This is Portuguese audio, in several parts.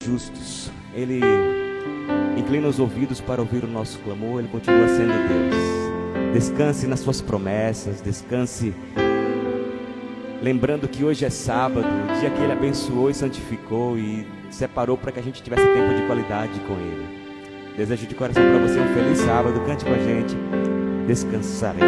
justos. Ele inclina os ouvidos para ouvir o nosso clamor. Ele continua sendo Deus. Descanse nas suas promessas. Descanse lembrando que hoje é sábado, o dia que Ele abençoou e santificou e separou para que a gente tivesse tempo de qualidade com Ele. Desejo de coração para você um feliz sábado. Cante com a gente. Descansarei.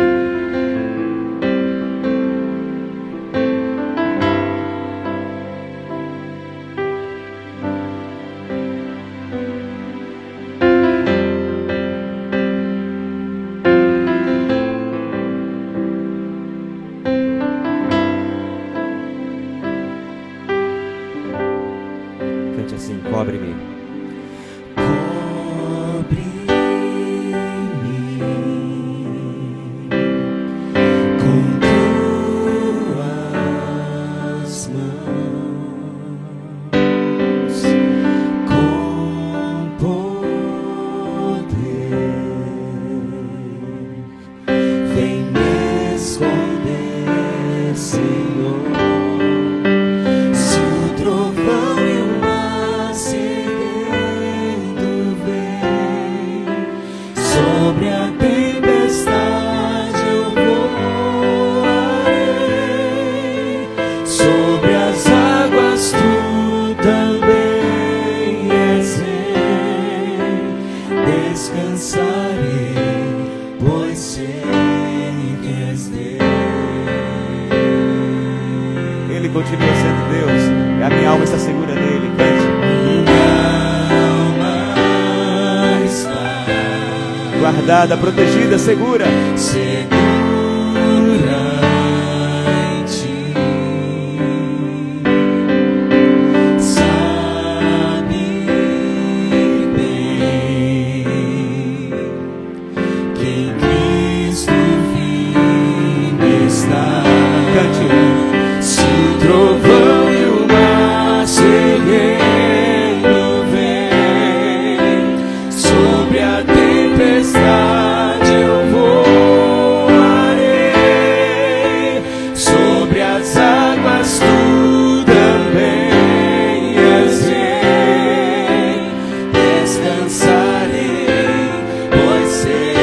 Cobre-me. Com tuas mãos, com poder, vem me esconder, Senhor. Se o trovão e o mar seguindo vem, sobre a tempestade eu voarei, sobre as águas tu também és rei. Descansarei, pois sei que és Deus. Ele continua sendo Deus. A minha alma está segura nele. Cante. Minha alma está Guardada, protegida, segura. segura em ti. Sabe bem que em Cristo firme está. Cante. Se o trovão e o mar seguindo vem, sobre a tempestade eu voarei, sobre as águas tu também és rei. Descansarei, pois sei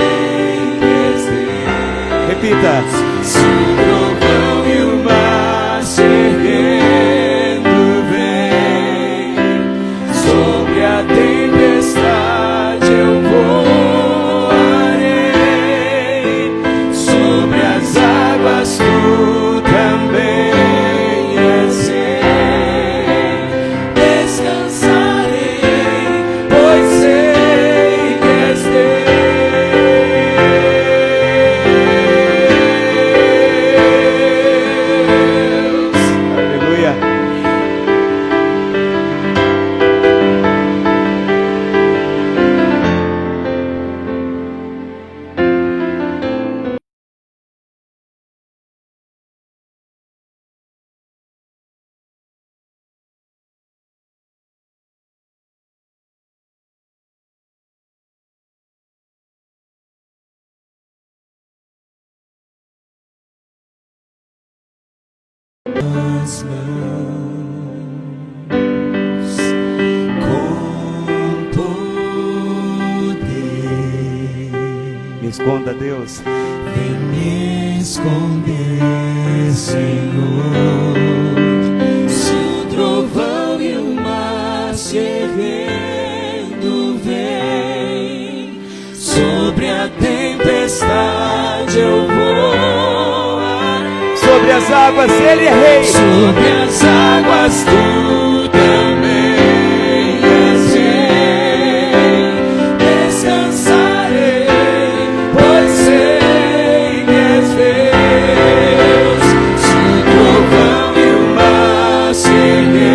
que és Deus. Repita. Se o trovão e o mar seguindo vem, sobre a tempestade eu voarei, sobre as águas tu também és rei. Descansarei, pois sei que és Deus. Aleluia. As mãos com poder, Me esconda, Deus. vem me esconder, Senhor. Se o trovão e o mar se erguendo vem, sobre a tempestade eu voarei, Sobre as águas Ele é rei. sobre as águas tu também és rei. Descansarei, pois sei que és Deus. Se o trovão e o mar seguindo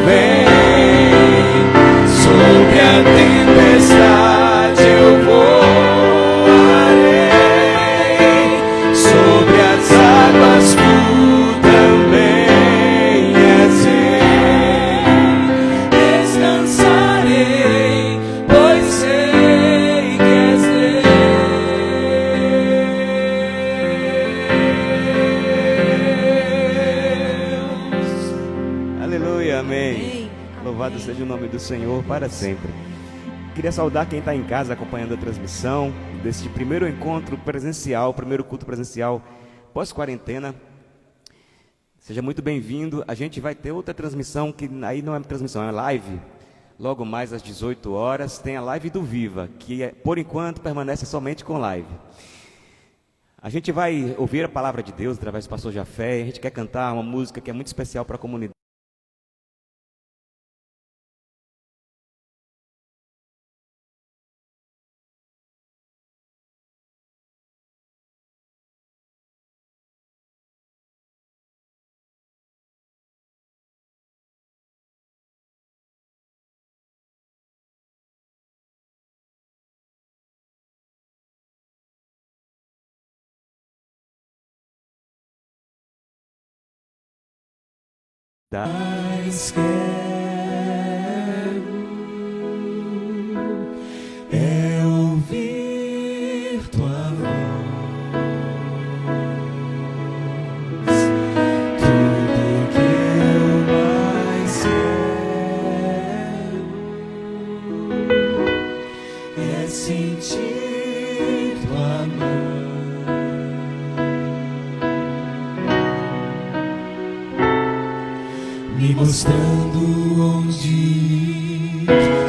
vem, sobre a tempestade eu voarei, sobre as águas tu também és Louvado seja o nome do Senhor para sempre. Queria saudar quem está em casa acompanhando a transmissão deste primeiro encontro presencial, primeiro culto presencial pós-quarentena. Seja muito bem-vindo. A gente vai ter outra transmissão, que aí não é transmissão, é live. Logo mais às 18 horas tem a live do Viva, que por enquanto permanece somente com live. A gente vai ouvir a palavra de Deus através do pastor Jafé. A gente quer cantar uma música que é muito especial para a comunidade. Mas quero é ouvir tua voz, tudo que eu mais quero é sentir tua mão me mostrando onde ir,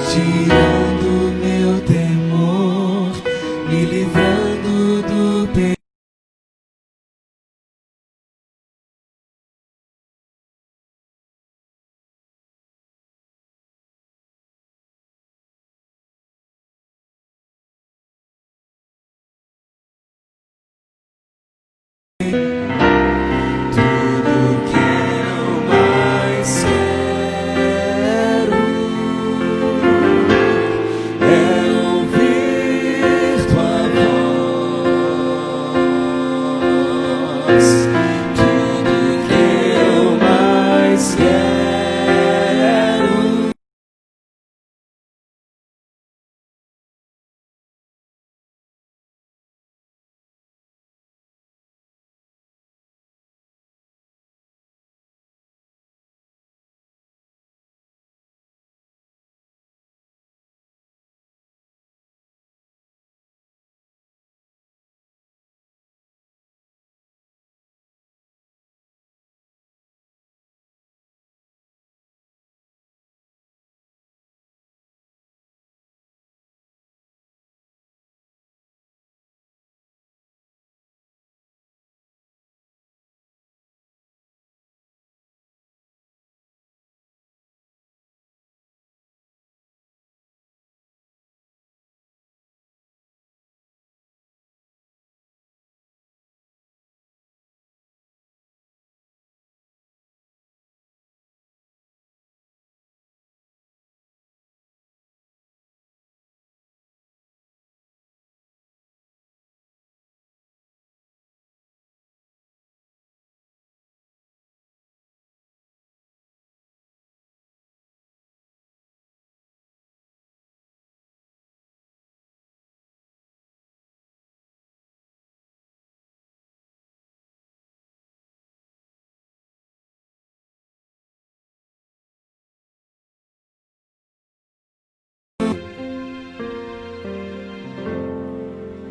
tirando meu temor, me livrando do pecado.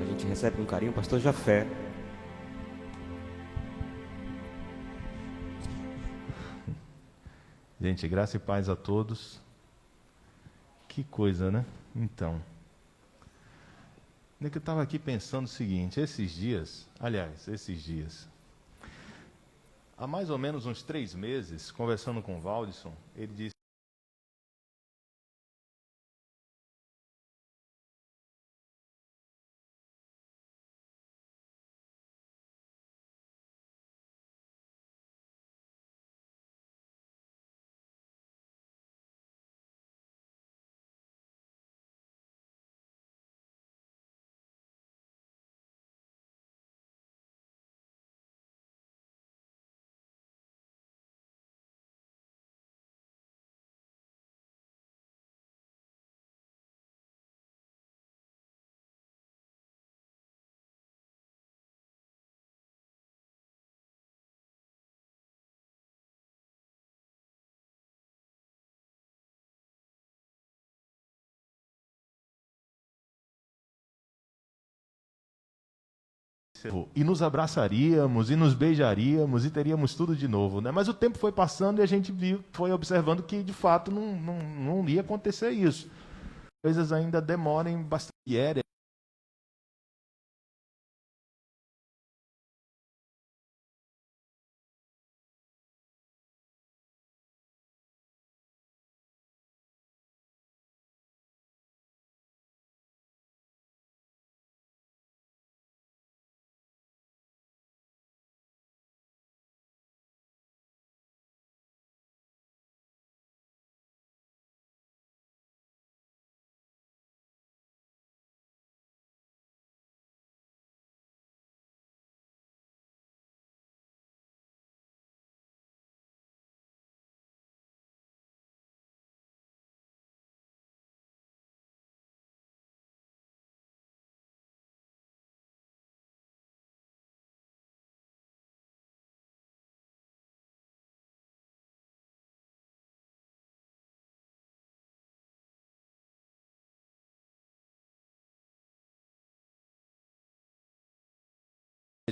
A gente recebe com carinho o pastor Jafé. Gente, graça e paz a todos. Que coisa, né? Então, eu estava aqui pensando o seguinte, esses dias, há mais ou menos uns 3 meses, conversando com o Valdisson, ele disse e nos abraçaríamos, e nos beijaríamos, e teríamos tudo de novo, né? Mas o tempo foi passando e a gente foi observando que, de fato, não ia acontecer isso. Coisas ainda demoram bastante.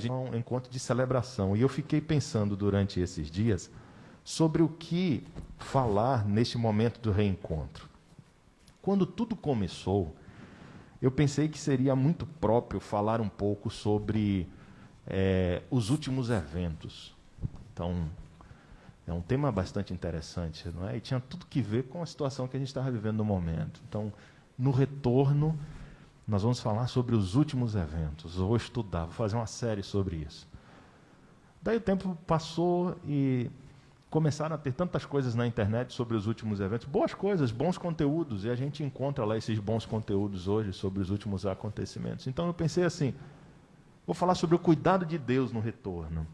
Um encontro de celebração. E eu fiquei pensando durante esses dias sobre o que falar neste momento do reencontro. Quando tudo começou, eu pensei que seria muito próprio falar um pouco sobre os últimos eventos. Então, é um tema bastante interessante, não é? E tinha tudo que ver com a situação que a gente estava vivendo no momento. Então, no retorno, nós vamos falar sobre os últimos eventos. Eu vou estudar, vou fazer uma série sobre isso. Daí o tempo passou e começaram a ter tantas coisas na internet sobre os últimos eventos. Boas coisas, bons conteúdos. E a gente encontra lá esses bons conteúdos hoje sobre os últimos acontecimentos. Então eu pensei assim, vou falar sobre o cuidado de Deus no retorno.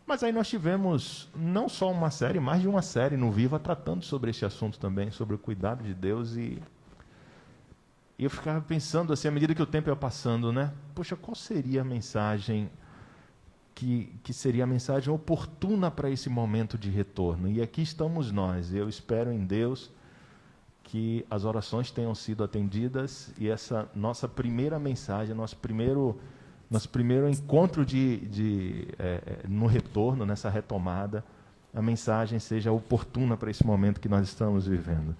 Mas aí nós tivemos não só uma série, mais de uma série no Viva tratando sobre esse assunto também, sobre o cuidado de Deus. E eu ficava pensando assim, à medida que o tempo ia passando, né? Poxa, qual seria a mensagem que seria a mensagem oportuna para esse momento de retorno? E aqui estamos nós. Eu espero em Deus que as orações tenham sido atendidas e essa nossa primeira mensagem, nosso primeiro encontro no retorno, nessa retomada, a mensagem seja oportuna para esse momento que nós estamos vivendo.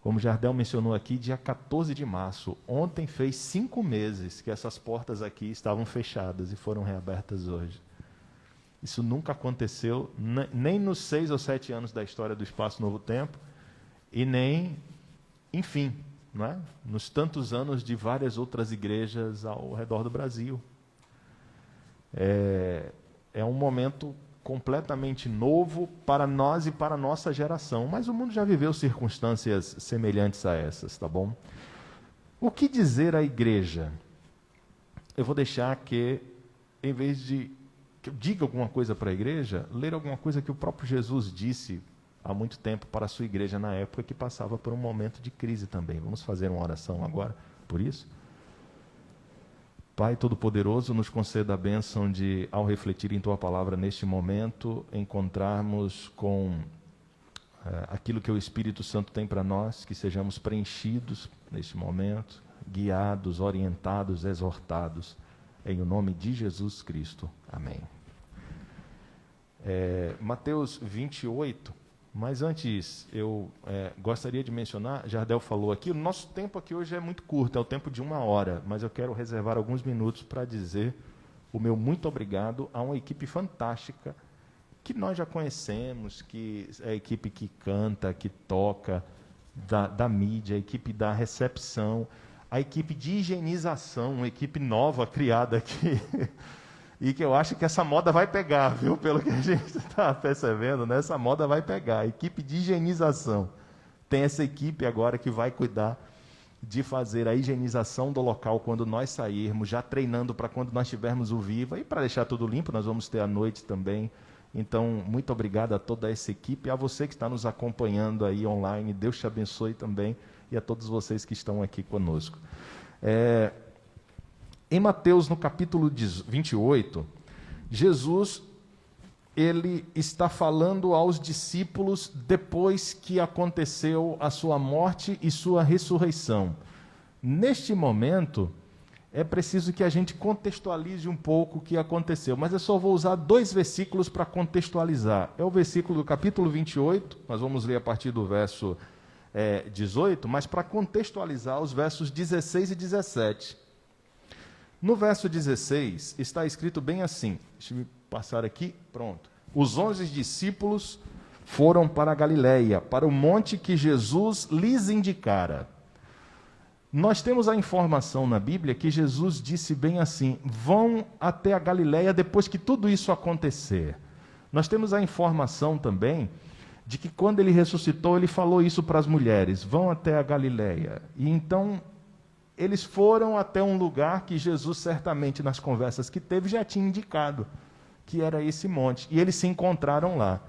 Como Jardel mencionou aqui, dia 14 de março, ontem fez 5 meses que essas portas aqui estavam fechadas e foram reabertas hoje. Isso nunca aconteceu, nem nos 6 ou 7 anos da história do Espaço Novo Tempo, e nem, enfim, não é? Nos tantos anos de várias outras igrejas ao redor do Brasil. É um momento completamente novo para nós e para a nossa geração, mas o mundo já viveu circunstâncias semelhantes a essas, tá bom? O que dizer à igreja? Eu vou deixar que, em vez de que eu diga alguma coisa para a igreja, ler alguma coisa que o próprio Jesus disse há muito tempo para a sua igreja na época que passava por um momento de crise também. Vamos fazer uma oração agora por isso? Pai Todo-Poderoso, nos conceda a bênção de, ao refletir em Tua Palavra neste momento, encontrarmos com aquilo que o Espírito Santo tem para nós, que sejamos preenchidos neste momento, guiados, orientados, exortados, em o nome de Jesus Cristo. Amém. Mateus 28, mas antes eu gostaria de mencionar, Jardel falou aqui, o nosso tempo aqui hoje é muito curto, é o tempo de 1 hora, mas eu quero reservar alguns minutos para dizer o meu muito obrigado a uma equipe fantástica, que nós já conhecemos, que é a equipe que canta, que toca, da mídia, a equipe da recepção, a equipe de higienização, uma equipe nova criada aqui, e que eu acho que essa moda vai pegar, viu? Pelo que a gente está percebendo, né? Essa moda vai pegar. A equipe de higienização. Tem essa equipe agora que vai cuidar de fazer a higienização do local quando nós sairmos, já treinando para quando nós tivermos o Viva. E para deixar tudo limpo, nós vamos ter à noite também. Então, muito obrigado a toda essa equipe e a você que está nos acompanhando aí online. Deus te abençoe também e a todos vocês que estão aqui conosco. Em Mateus, no capítulo 28, Jesus ele está falando aos discípulos depois que aconteceu a sua morte e sua ressurreição. Neste momento, é preciso que a gente contextualize um pouco o que aconteceu. Mas eu só vou usar 2 versículos para contextualizar. É o versículo do capítulo 28, nós vamos ler a partir do verso 18, mas para contextualizar os versos 16 e 17. No verso 16 está escrito bem assim, deixa eu passar aqui, pronto. Os 11 discípulos foram para a Galileia, para o monte que Jesus lhes indicara. Nós temos a informação na Bíblia que Jesus disse bem assim: vão até a Galileia depois que tudo isso acontecer. Nós temos a informação também de que quando ele ressuscitou, ele falou isso para as mulheres: vão até a Galileia. E então eles foram até um lugar que Jesus certamente nas conversas que teve já tinha indicado, que era esse monte. E eles se encontraram lá.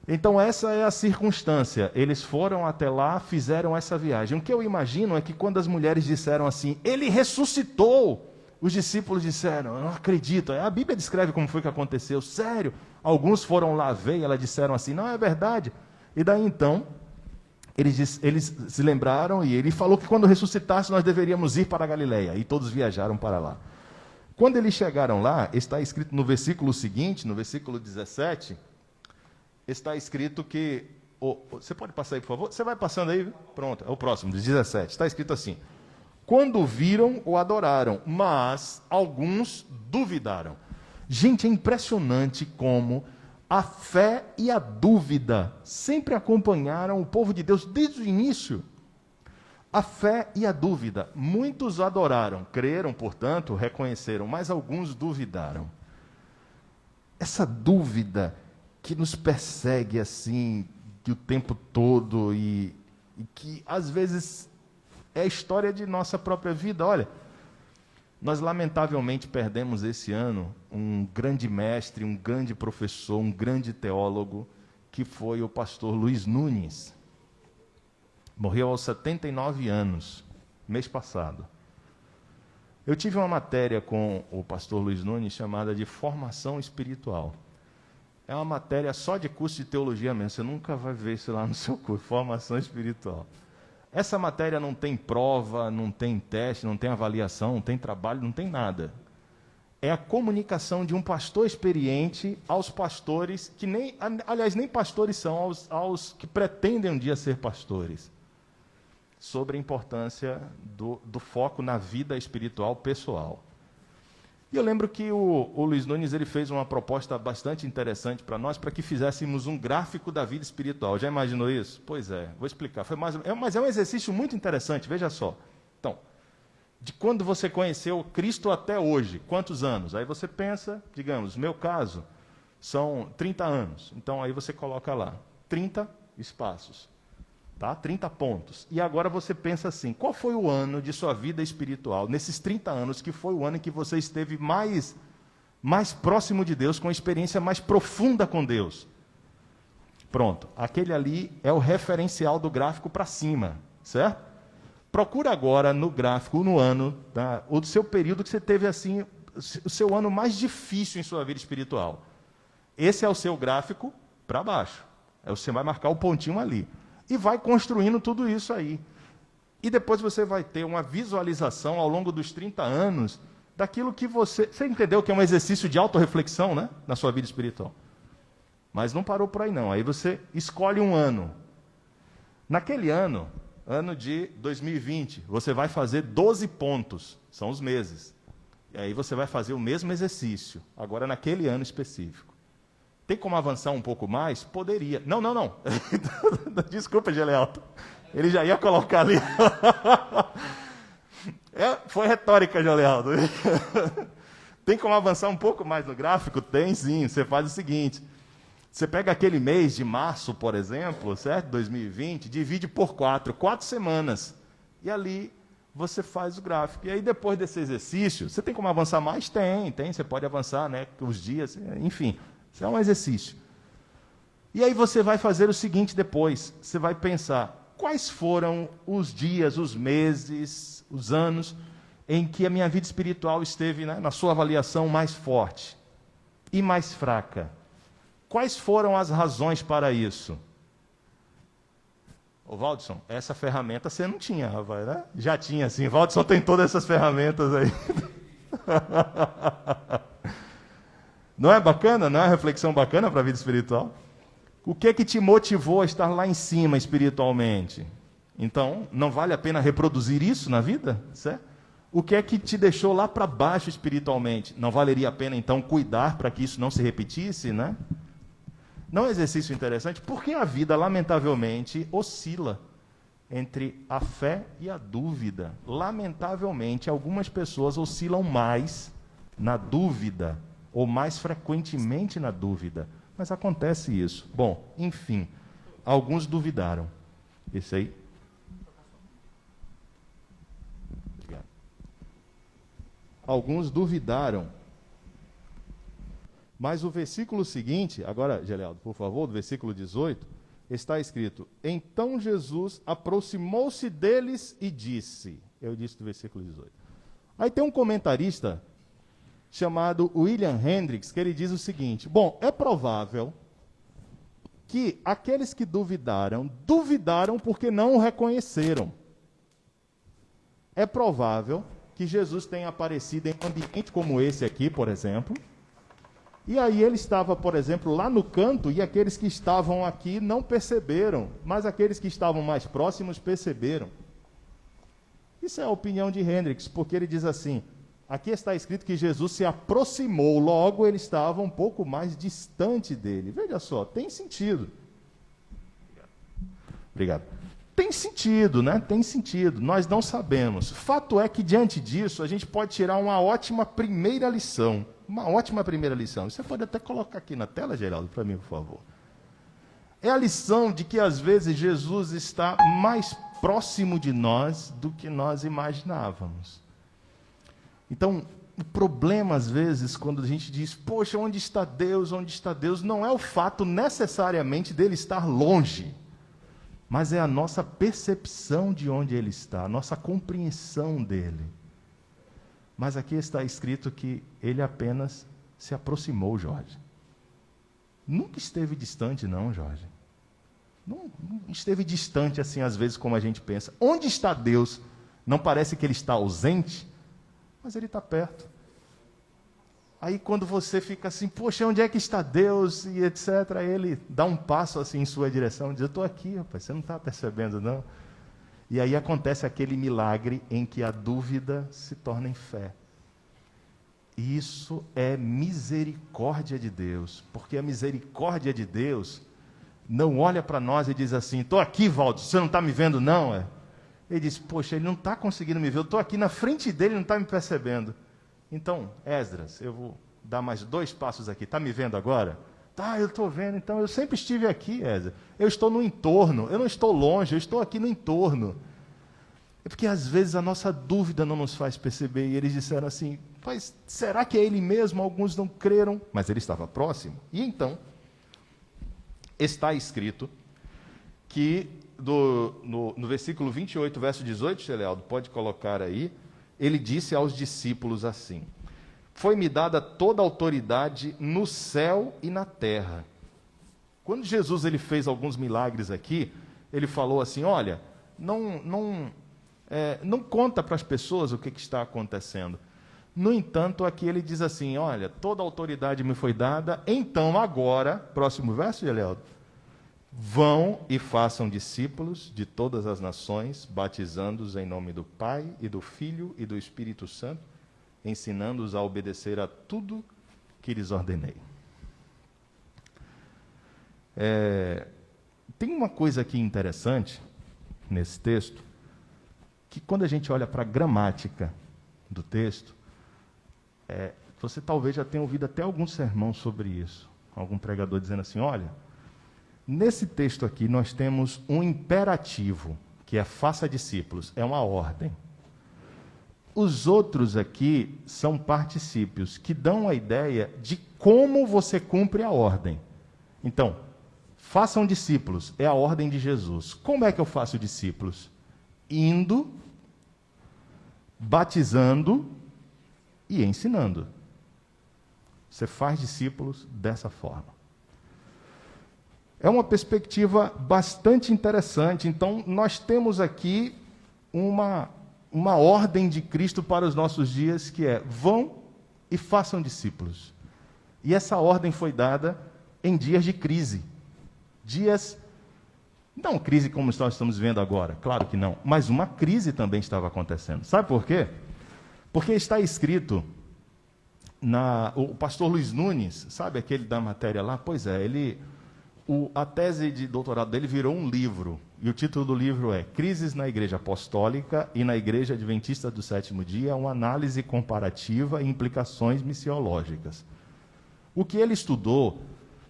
Então essa é a circunstância, eles foram até lá, fizeram essa viagem. O que eu imagino é que quando as mulheres disseram assim, ele ressuscitou, os discípulos disseram, eu não acredito. A Bíblia descreve como foi que aconteceu, sério. Alguns foram lá ver e elas disseram assim, não, é verdade. E daí então, eles se lembraram e ele falou que quando ressuscitasse nós deveríamos ir para a Galileia. E todos viajaram para lá. Quando eles chegaram lá, está escrito no versículo seguinte, no versículo 17... está escrito que... você pode passar aí, por favor? Você vai passando aí? Pronto, é o próximo, 17. Está escrito assim: quando viram, o adoraram, mas alguns duvidaram. Gente, é impressionante como a fé e a dúvida sempre acompanharam o povo de Deus desde o início. A fé e a dúvida. Muitos adoraram, creram, portanto, reconheceram, mas alguns duvidaram. Essa dúvida que nos persegue assim, que o tempo todo, e que às vezes é a história de nossa própria vida. Olha, nós lamentavelmente perdemos esse ano um grande mestre, um grande professor, um grande teólogo, que foi o pastor Luiz Nunes. Morreu aos 79 anos, mês passado. Eu tive uma matéria com o pastor Luiz Nunes chamada de Formação Espiritual. É uma matéria só de curso de teologia mesmo, você nunca vai ver isso lá no seu curso, formação espiritual. Essa matéria não tem prova, não tem teste, não tem avaliação, não tem trabalho, não tem nada. É a comunicação de um pastor experiente aos pastores, que nem, aliás, nem pastores são, aos que pretendem um dia ser pastores, sobre a importância do foco na vida espiritual pessoal. E eu lembro que o Luiz Nunes ele fez uma proposta bastante interessante para nós, para que fizéssemos um gráfico da vida espiritual. Já imaginou isso? Pois é, vou explicar. Mas é um exercício muito interessante, veja só. Então, de quando você conheceu Cristo até hoje, quantos anos? Aí você pensa, digamos, meu caso, são 30 anos. Então aí você coloca lá, 30 espaços. Tá? 30 pontos. E agora você pensa assim, qual foi o ano de sua vida espiritual, nesses 30 anos, que foi o ano em que você esteve mais próximo de Deus, com a experiência mais profunda com Deus? Pronto, aquele ali é o referencial do gráfico para cima, certo? Procura agora no gráfico, no ano, tá? O seu período que você teve assim, o seu ano mais difícil em sua vida espiritual. Esse é o seu gráfico para baixo. Você vai marcar o pontinho ali. E vai construindo tudo isso aí. E depois você vai ter uma visualização ao longo dos 30 anos daquilo que você... Você entendeu que é um exercício de autorreflexão, né? Na sua vida espiritual. Mas não parou por aí não. Aí você escolhe um ano. Naquele ano, ano de 2020, você vai fazer 12 pontos. São os meses. E aí você vai fazer o mesmo exercício. Agora naquele ano específico. Tem como avançar um pouco mais? Poderia. Não. Desculpa, Gelealto. Ele já ia colocar ali. Foi retórica, Gelealto. Tem como avançar um pouco mais no gráfico? Tem sim. Você faz o seguinte. Você pega aquele mês de março, por exemplo, certo? 2020, divide por 4 semanas. E ali você faz o gráfico. E aí depois desse exercício, você tem como avançar mais? Tem. Você pode avançar, né? Os dias, enfim. Isso é um exercício. E aí você vai fazer o seguinte depois. Você vai pensar, quais foram os dias, os meses, os anos em que a minha vida espiritual esteve, né, na sua avaliação mais forte e mais fraca? Quais foram as razões para isso? Ô Valdson, essa ferramenta você não tinha, rapaz, né? Já tinha, sim. Valdson tem todas essas ferramentas aí. Não é bacana? Não é uma reflexão bacana para a vida espiritual? O que que te motivou a estar lá em cima espiritualmente? Então, não vale a pena reproduzir isso na vida? Certo? O que é que te deixou lá para baixo espiritualmente? Não valeria a pena, então, cuidar para que isso não se repetisse, né? Não é um exercício interessante? Porque a vida, lamentavelmente, oscila entre a fé e a dúvida. Lamentavelmente, algumas pessoas oscilam mais na dúvida, ou mais frequentemente na dúvida. Mas acontece isso. Bom, enfim, alguns duvidaram. Esse aí. Obrigado. Alguns duvidaram. Mas o versículo seguinte, agora, Gelealdo, por favor, do versículo 18, está escrito: então Jesus aproximou-se deles e disse. Eu disse do versículo 18. Aí tem um comentarista chamado William Hendricks, que ele diz o seguinte: bom, é provável que aqueles que duvidaram porque não o reconheceram. É provável que Jesus tenha aparecido em um ambiente como esse aqui, por exemplo, e aí ele estava, por exemplo, lá no canto, e aqueles que estavam aqui não perceberam, mas aqueles que estavam mais próximos perceberam. Isso é a opinião de Hendricks, porque ele diz assim: aqui está escrito que Jesus se aproximou, logo ele estava um pouco mais distante dele. Veja só, tem sentido. Obrigado. Tem sentido, né? Tem sentido. Nós não sabemos. Fato é que, diante disso, a gente pode tirar uma ótima primeira lição. Uma ótima primeira lição. Você pode até colocar aqui na tela, Geraldo, para mim, por favor. É a lição de que, às vezes, Jesus está mais próximo de nós do que nós imaginávamos. Então, o problema, às vezes, quando a gente diz, poxa, onde está Deus? Onde está Deus? Não é o fato necessariamente dele estar longe, mas é a nossa percepção de onde ele está, a nossa compreensão dele. Mas aqui está escrito que ele apenas se aproximou, Jorge. Nunca esteve distante, não, Jorge. Não esteve distante assim, às vezes, como a gente pensa. Onde está Deus? Não parece que ele está ausente, mas ele está perto. Aí quando você fica assim, poxa, onde é que está Deus? E etc., ele dá um passo assim em sua direção, diz, eu estou aqui, rapaz, você não está percebendo, não? E aí acontece aquele milagre em que a dúvida se torna em fé. Isso é misericórdia de Deus, porque a misericórdia de Deus não olha para nós e diz assim, estou aqui, Valdo, você não está me vendo, não? Ele diz, poxa, ele não está conseguindo me ver, eu estou aqui na frente dele e não está me percebendo. Então, Esdras, eu vou dar mais 2 passos aqui, está me vendo agora? Tá, eu estou vendo, então eu sempre estive aqui, Esdras. Eu estou no entorno, eu não estou longe, eu estou aqui no entorno. É porque às vezes a nossa dúvida não nos faz perceber, e eles disseram assim, mas será que é ele mesmo? Alguns não creram, mas ele estava próximo. E então, está escrito que no versículo 28, verso 18, Gelealdo, pode colocar aí, ele disse aos discípulos assim, foi-me dada toda a autoridade no céu e na terra. Quando Jesus ele fez alguns milagres aqui, ele falou assim, olha, não conta para as pessoas o que está acontecendo. No entanto, aqui ele diz assim, olha, toda a autoridade me foi dada, então agora, próximo verso, Gelealdo, vão e façam discípulos de todas as nações, batizando-os em nome do Pai e do Filho e do Espírito Santo, ensinando-os a obedecer a tudo que lhes ordenei. Tem uma coisa aqui interessante nesse texto, que quando a gente olha para a gramática do texto, você talvez já tenha ouvido até algum sermão sobre isso, algum pregador dizendo assim, olha, nesse texto aqui nós temos um imperativo, que é faça discípulos, é uma ordem. Os outros aqui são particípios, que dão a ideia de como você cumpre a ordem. Então, façam discípulos, é a ordem de Jesus. Como é que eu faço discípulos? Indo, batizando e ensinando. Você faz discípulos dessa forma. É uma perspectiva bastante interessante. Então, nós temos aqui uma ordem de Cristo para os nossos dias, que é: vão e façam discípulos. E essa ordem foi dada em dias de crise. Dias, não crise como nós estamos vendo agora, claro que não, mas uma crise também estava acontecendo. Sabe por quê? Porque está escrito, o pastor Luiz Nunes, sabe aquele da matéria lá? Pois é, a tese de doutorado dele virou um livro, e o título do livro é Crises na Igreja Apostólica e na Igreja Adventista do Sétimo Dia, uma análise comparativa e implicações missiológicas. O que ele estudou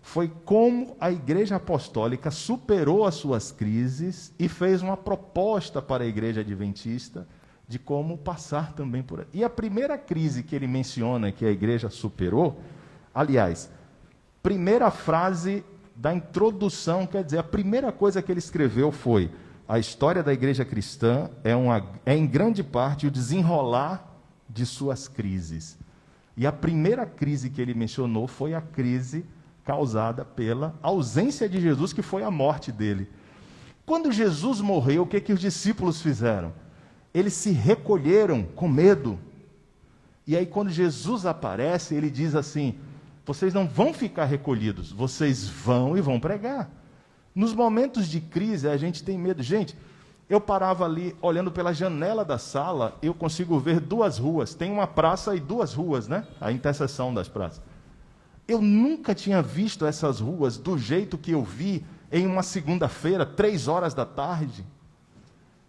foi como a Igreja Apostólica superou as suas crises e fez uma proposta para a Igreja Adventista de como passar também por aí. E a primeira crise que ele menciona que a Igreja superou, aliás, primeira frase da introdução, quer dizer, a primeira coisa que ele escreveu foi: a história da Igreja cristã é em grande parte o desenrolar de suas crises. E a primeira crise que ele mencionou foi a crise causada pela ausência de Jesus, que foi a morte dele. Quando Jesus morreu, o que os discípulos fizeram? Eles se recolheram com medo. E aí, quando Jesus aparece, ele diz assim: vocês não vão ficar recolhidos, vocês vão e vão pregar. Nos momentos de crise, a gente tem medo. Gente, eu parava ali, olhando pela janela da sala, eu consigo ver duas ruas. Tem uma praça e duas ruas, né? A interseção das praças. Eu nunca tinha visto essas ruas do jeito que eu vi em uma segunda-feira, 3 horas da tarde.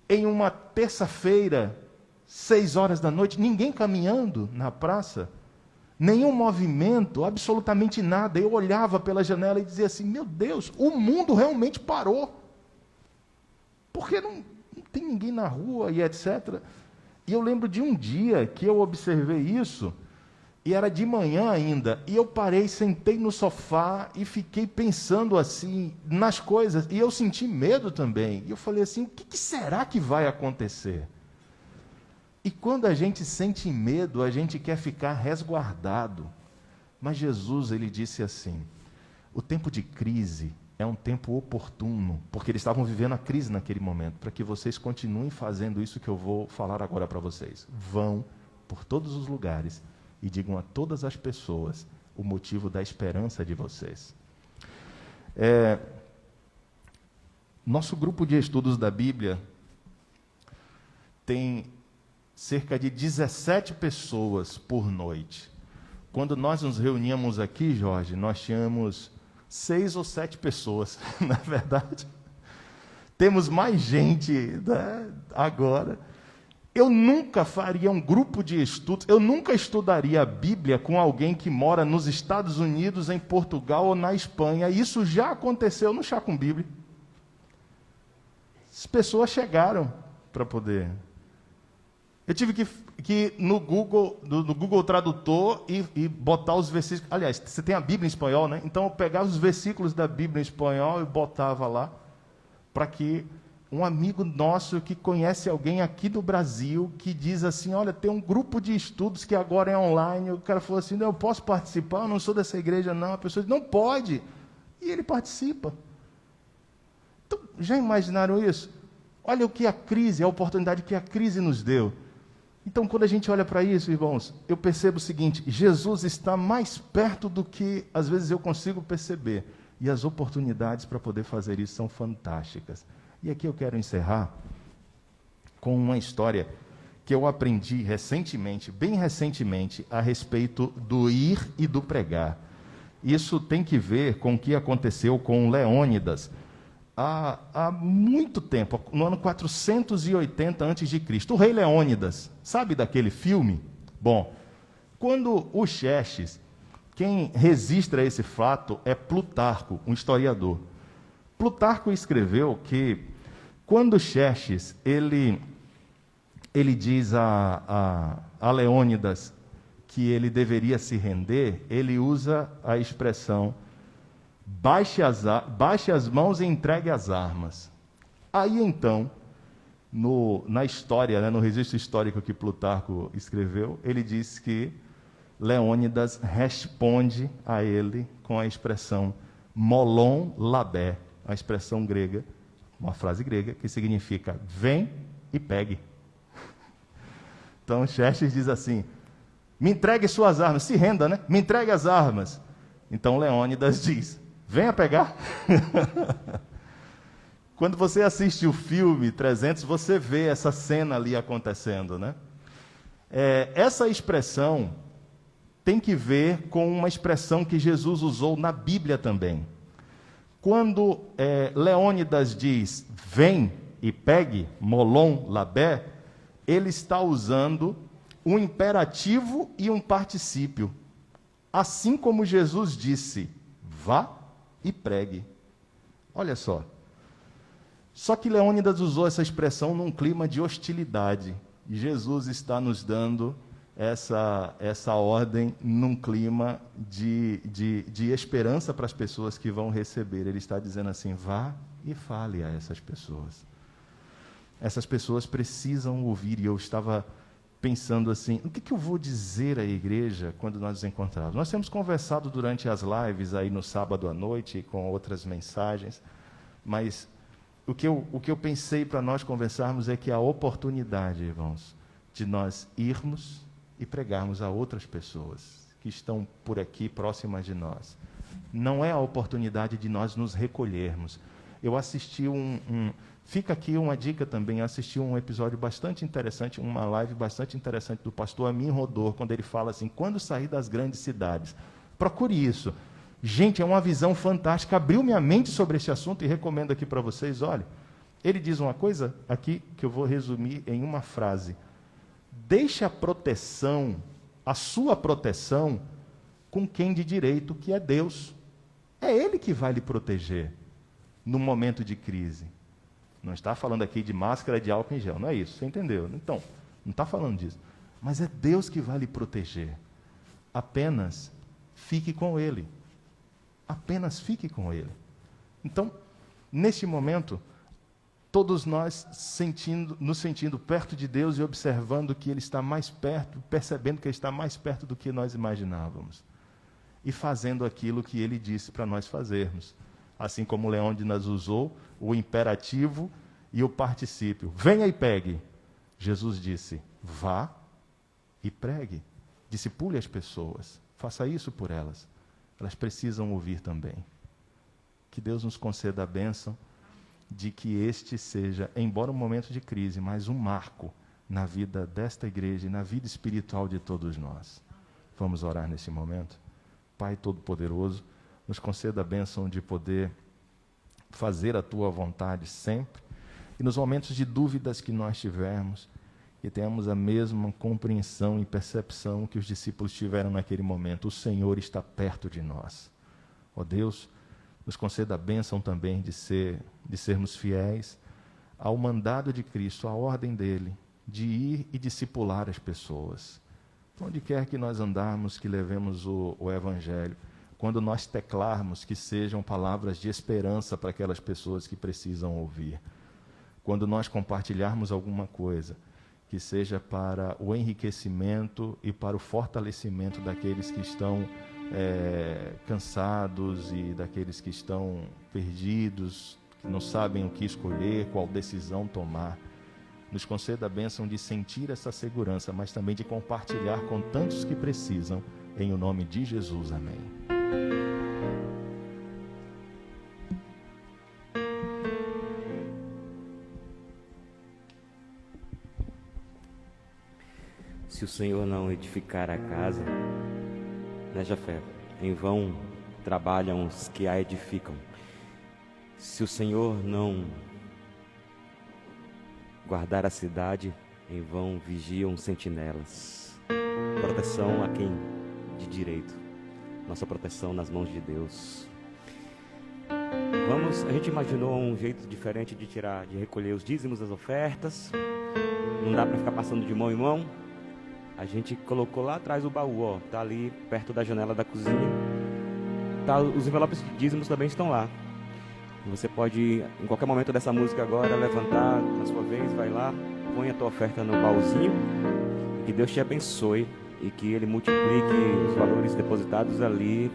Em uma terça-feira, 6 horas da noite, ninguém caminhando na praça. Nenhum movimento, absolutamente nada. Eu olhava pela janela e dizia assim: meu Deus, o mundo realmente parou. Porque não tem ninguém na rua e etc. E eu lembro de um dia que eu observei isso, e era de manhã ainda, e eu parei, sentei no sofá e fiquei pensando assim, nas coisas, e eu senti medo também. E eu falei assim: o que será que vai acontecer? E quando a gente sente medo, a gente quer ficar resguardado. Mas Jesus, ele disse assim: o tempo de crise é um tempo oportuno, porque eles estavam vivendo a crise naquele momento, para que vocês continuem fazendo isso que eu vou falar agora para vocês. Vão por todos os lugares e digam a todas as pessoas o motivo da esperança de vocês. Nosso grupo de estudos da Bíblia tem cerca de 17 pessoas por noite. Quando nós nos reuníamos aqui, Jorge, nós tínhamos 6 ou 7 pessoas, na verdade. Temos mais gente, né, agora. Eu nunca faria um grupo de estudos, eu nunca estudaria a Bíblia com alguém que mora nos Estados Unidos, em Portugal ou na Espanha. Isso já aconteceu no Chá com Bíblia. As pessoas chegaram para poder. Eu tive que no Google Tradutor e botar os versículos. Aliás, você tem a Bíblia em espanhol, né? Então eu pegava os versículos da Bíblia em espanhol e botava lá, para que um amigo nosso que conhece alguém aqui do Brasil, que diz assim: olha, tem um grupo de estudos que agora é online. O cara falou assim: não, eu posso participar? Eu não sou dessa igreja, não. A pessoa diz: não pode. E ele participa. Então, já imaginaram isso? Olha o que a oportunidade que a crise nos deu. Então, quando a gente olha para isso, irmãos, eu percebo o seguinte: Jesus está mais perto do que, às vezes, eu consigo perceber. E as oportunidades para poder fazer isso são fantásticas. E aqui eu quero encerrar com uma história que eu aprendi recentemente, bem recentemente, a respeito do ir e do pregar. Isso tem que ver com o que aconteceu com Leônidas há muito tempo, no ano 480 a.C. O rei Leônidas, sabe daquele filme? Bom, quando o Xerxes, quem registra esse fato é Plutarco, um historiador. Plutarco escreveu que quando Xerxes ele diz a Leônidas que ele deveria se render, ele usa a expressão: baixe as mãos e entregue as armas. Aí então, na história, né, no registro histórico que Plutarco escreveu, ele diz que Leônidas responde a ele com a expressão: molon labé, a expressão grega, uma frase grega que significa vem e pegue. Então Xerxes diz assim: me entregue suas armas, se renda, né? Me entregue as armas. Então Leônidas diz: venha pegar. Quando você assiste o filme 300, você vê essa cena ali acontecendo, né? Essa expressão tem que ver com uma expressão que Jesus usou na Bíblia também. Quando Leônidas diz, vem e pegue, molon labé, ele está usando um imperativo e um particípio. Assim como Jesus disse, vá e pregue. Olha só. Só que Leônidas usou essa expressão num clima de hostilidade. E Jesus está nos dando essa ordem num clima de esperança para as pessoas que vão receber. Ele está dizendo assim, vá e fale a essas pessoas. Essas pessoas precisam ouvir. E eu estava pensando assim, o que eu vou dizer à igreja quando nós nos encontrarmos? Nós temos conversado durante as lives aí no sábado à noite com outras mensagens, mas o que eu pensei para nós conversarmos é que a oportunidade, irmãos, de nós irmos e pregarmos a outras pessoas que estão por aqui próximas de nós. Não é a oportunidade de nós nos recolhermos. Eu assisti fica aqui uma dica também, eu assisti um episódio bastante interessante, uma live bastante interessante do pastor Amin Rodor, quando ele fala assim, quando sair das grandes cidades, procure isso. Gente, é uma visão fantástica, abriu minha mente sobre esse assunto e recomendo aqui para vocês, olha, ele diz uma coisa aqui que eu vou resumir em uma frase. Deixe a proteção, a sua proteção, com quem de direito, que é Deus. É Ele que vai lhe proteger no momento de crise. Não está falando aqui de máscara, de álcool em gel, não é isso, você entendeu? Então, não está falando disso. Mas é Deus que vai lhe proteger. Apenas fique com Ele. Apenas fique com Ele. Então, neste momento, todos nós nos sentindo perto de Deus e observando que Ele está mais perto, percebendo que Ele está mais perto do que nós imaginávamos. E fazendo aquilo que Ele disse para nós fazermos. Assim como Leônidas usou o imperativo e o particípio. Venha e pegue. Jesus disse, vá e pregue. Discipule as pessoas. Faça isso por elas. Elas precisam ouvir também. Que Deus nos conceda a bênção de que este seja, embora um momento de crise, mas um marco na vida desta igreja e na vida espiritual de todos nós. Vamos orar nesse momento? Pai Todo-Poderoso, nos conceda a bênção de poder fazer a Tua vontade sempre, e nos momentos de dúvidas que nós tivermos, que tenhamos a mesma compreensão e percepção que os discípulos tiveram naquele momento. O Senhor está perto de nós. Ó Deus, nos conceda a bênção também de sermos fiéis ao mandado de Cristo, à ordem dele, de ir e discipular as pessoas. Onde quer que nós andarmos, que levemos o Evangelho, quando nós teclarmos, que sejam palavras de esperança para aquelas pessoas que precisam ouvir. Quando nós compartilharmos alguma coisa, que seja para o enriquecimento e para o fortalecimento daqueles que estão cansados e daqueles que estão perdidos, que não sabem o que escolher, qual decisão tomar. Nos conceda a bênção de sentir essa segurança, mas também de compartilhar com tantos que precisam, em o nome de Jesus. Amém. Se o Senhor não edificar a casa, né, Jafé? Em vão trabalham os que a edificam. Se o Senhor não guardar a cidade, em vão vigiam sentinelas. Proteção a quem de direito. Nossa proteção nas mãos de Deus. A gente imaginou um jeito diferente de recolher os dízimos, as ofertas. Não dá para ficar passando de mão em mão. A gente colocou lá atrás o baú, ó, tá ali perto da janela da cozinha. Tá, os envelopes de dízimos também estão lá. Você pode, em qualquer momento dessa música agora, levantar na sua vez, vai lá, põe a tua oferta no baúzinho. Que Deus te abençoe e que Ele multiplique os valores depositados ali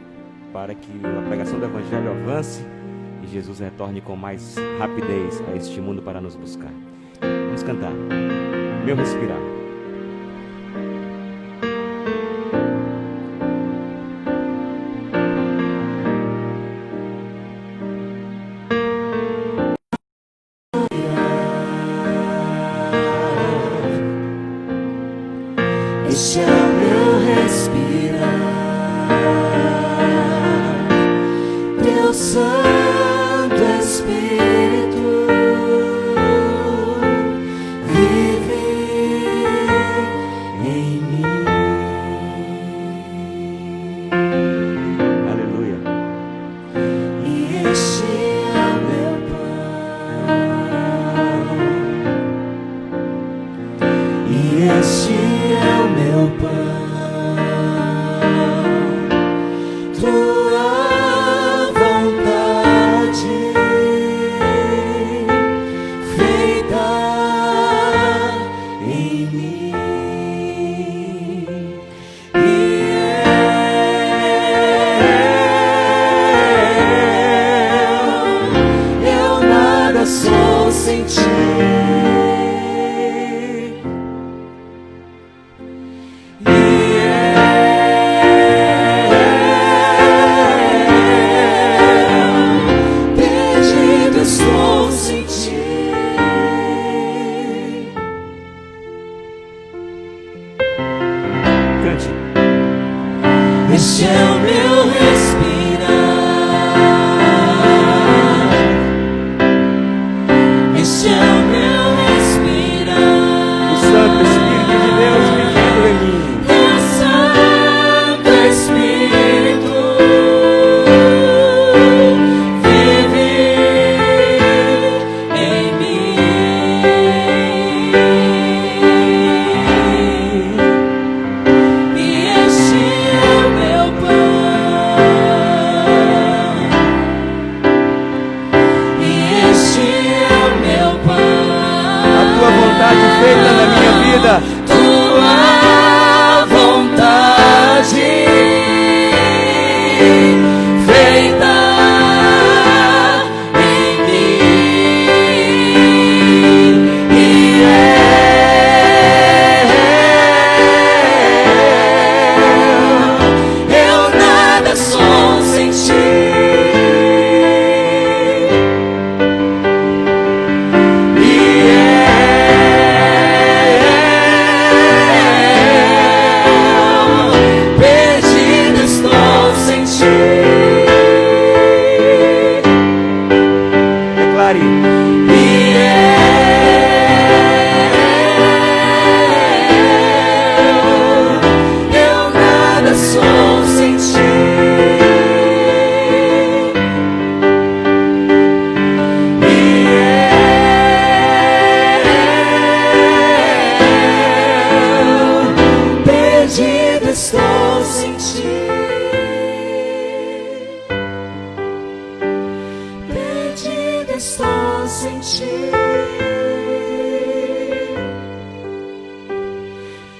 para que a pregação do Evangelho avance e Jesus retorne com mais rapidez a este mundo para nos buscar. Vamos cantar. Meu respirar. Este é o meu respirar, Teu Santo Espírito vive em mim. Aleluia. E este é o meu pão, e este é o meu pão, tua vontade feita em mim. E eu nada sou sem ti. Cante. Este é o meu respirar, este é o meu respirar. O Santo Espírito de Deus vivendo em mim. Teu Santo Espírito vive em mim. E este é o meu pão, e este é o meu pão. A tua vontade feita na minha vida. Tua vontade feita em mim. E eu nada sou sem ti. Perdido estou sem ti. Declare. Eu nada sou sem ti. Perdido estou sem ti. Perdido estou sem ti.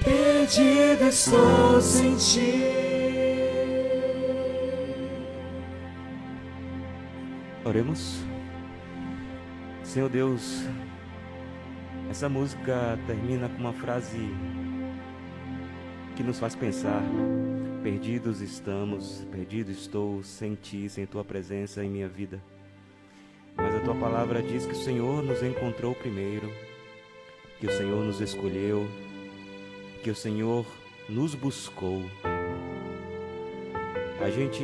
Perdido estou sem ti. Oremos. Senhor Deus, essa música termina com uma frase que nos faz pensar: perdidos estamos, perdido estou sem ti, sem tua presença em minha vida. Mas a tua palavra diz que o Senhor nos encontrou primeiro, que o Senhor nos escolheu, que o Senhor nos buscou. A gente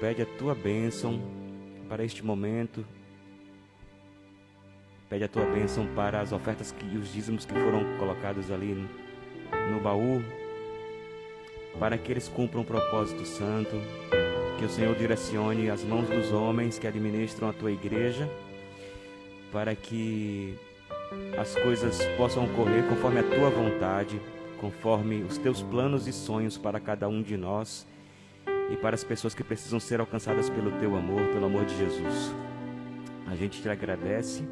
pede a tua bênção para este momento, pede a tua bênção para as ofertas e os dízimos que foram colocados ali no baú, para que eles cumpram um propósito santo, que o Senhor direcione as mãos dos homens que administram a tua igreja, para que as coisas possam ocorrer conforme a tua vontade, conforme os teus planos e sonhos para cada um de nós e para as pessoas que precisam ser alcançadas pelo teu amor, pelo amor de Jesus. A gente te agradece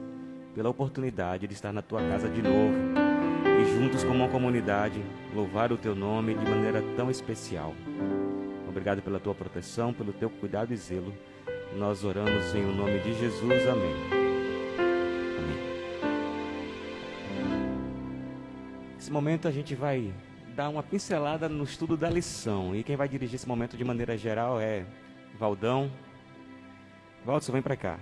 pela oportunidade de estar na tua casa de novo e juntos como uma comunidade louvar o teu nome de maneira tão especial. Obrigado pela tua proteção, pelo teu cuidado e zelo. Nós oramos em o nome de Jesus. Amém. Amém. Nesse momento a gente vai dar uma pincelada no estudo da lição. E quem vai dirigir esse momento de maneira geral é Valdão. Valdson, vem para cá.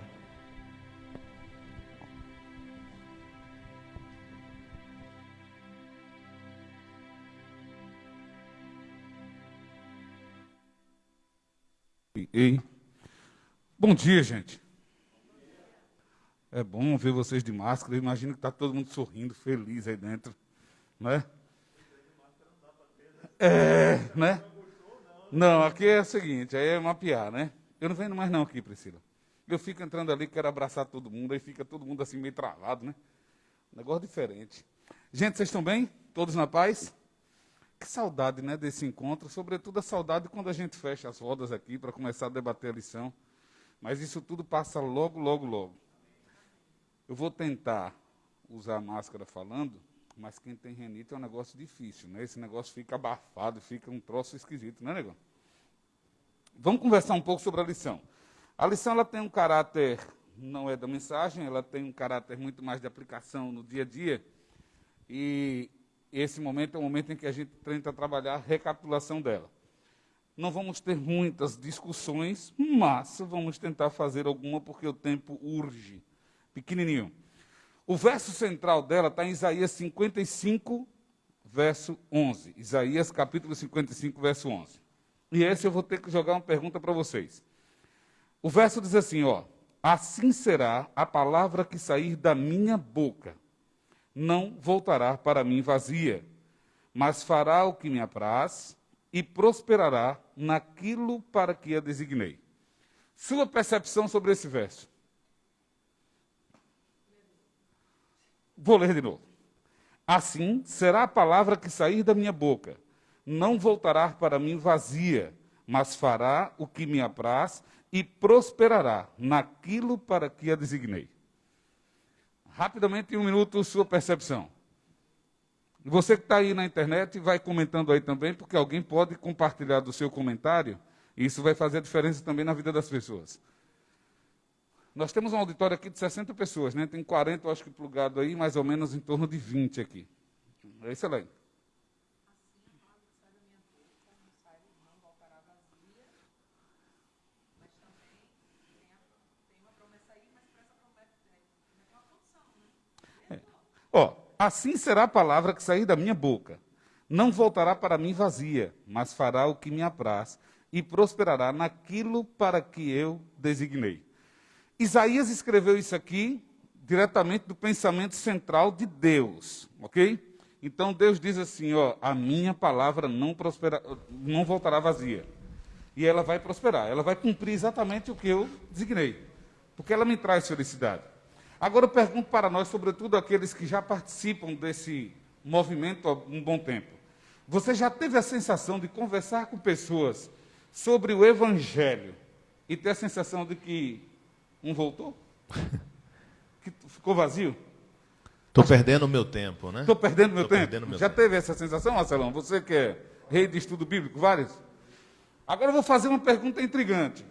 Ei. Bom dia, gente. É bom ver vocês de máscara. Eu imagino que está todo mundo sorrindo, feliz aí dentro, né? Né? Não, aqui é o seguinte, aí é mapear, né? Eu não venho mais não aqui, Priscila. Eu fico entrando ali, quero abraçar todo mundo, aí fica todo mundo assim meio travado, né? Negócio diferente. Gente, vocês estão bem? Todos na paz? Que saudade, né, desse encontro, sobretudo a saudade quando a gente fecha as rodas aqui para começar a debater a lição. Mas isso tudo passa logo, logo, logo. Eu vou tentar usar a máscara falando, mas quem tem renite é um negócio difícil, né? Esse negócio fica abafado, fica um troço esquisito, né, negão? Vamos conversar um pouco sobre a lição. A lição ela tem um caráter, não é da mensagem, ela tem um caráter muito mais de aplicação no dia a dia. E esse momento é o momento em que a gente tenta trabalhar a recapitulação dela. Não vamos ter muitas discussões, mas vamos tentar fazer alguma porque o tempo urge. Pequenininho. O verso central dela está em Isaías 55, verso 11. Isaías capítulo 55, verso 11. E esse eu vou ter que jogar uma pergunta para vocês. O verso diz assim, ó: assim será a palavra que sair da minha boca. Não voltará para mim vazia, mas fará o que me apraz e prosperará naquilo para que a designei. Sua percepção sobre esse verso? Vou ler de novo. Assim será a palavra que sair da minha boca. Não voltará para mim vazia, mas fará o que me apraz e prosperará naquilo para que a designei. Rapidamente, em um minuto, sua percepção. E você que está aí na internet, vai comentando aí também, porque alguém pode compartilhar do seu comentário, e isso vai fazer a diferença também na vida das pessoas. Nós temos um auditório aqui de 60 pessoas, né? Tem 40, eu acho que plugado aí, mais ou menos em torno de 20 aqui. É excelente. Ó, assim será a palavra que sair da minha boca. Não voltará para mim vazia, mas fará o que me apraz e prosperará naquilo para que eu designei. Isaías escreveu isso aqui diretamente do pensamento central de Deus, ok? Então Deus diz assim, ó, a minha palavra não voltará vazia. E ela vai prosperar, ela vai cumprir exatamente o que eu designei, porque ela me traz felicidade. Agora eu pergunto para nós, sobretudo aqueles que já participam desse movimento há um bom tempo. Você já teve a sensação de conversar com pessoas sobre o Evangelho e ter a sensação de que um voltou? Que ficou vazio? Estou perdendo o meu tempo, né? Estou perdendo meu tempo? Perdendo meu Já tempo. teve essa sensação, Marcelão? Você que é rei de estudo bíblico, vários? Agora eu vou fazer uma pergunta intrigante.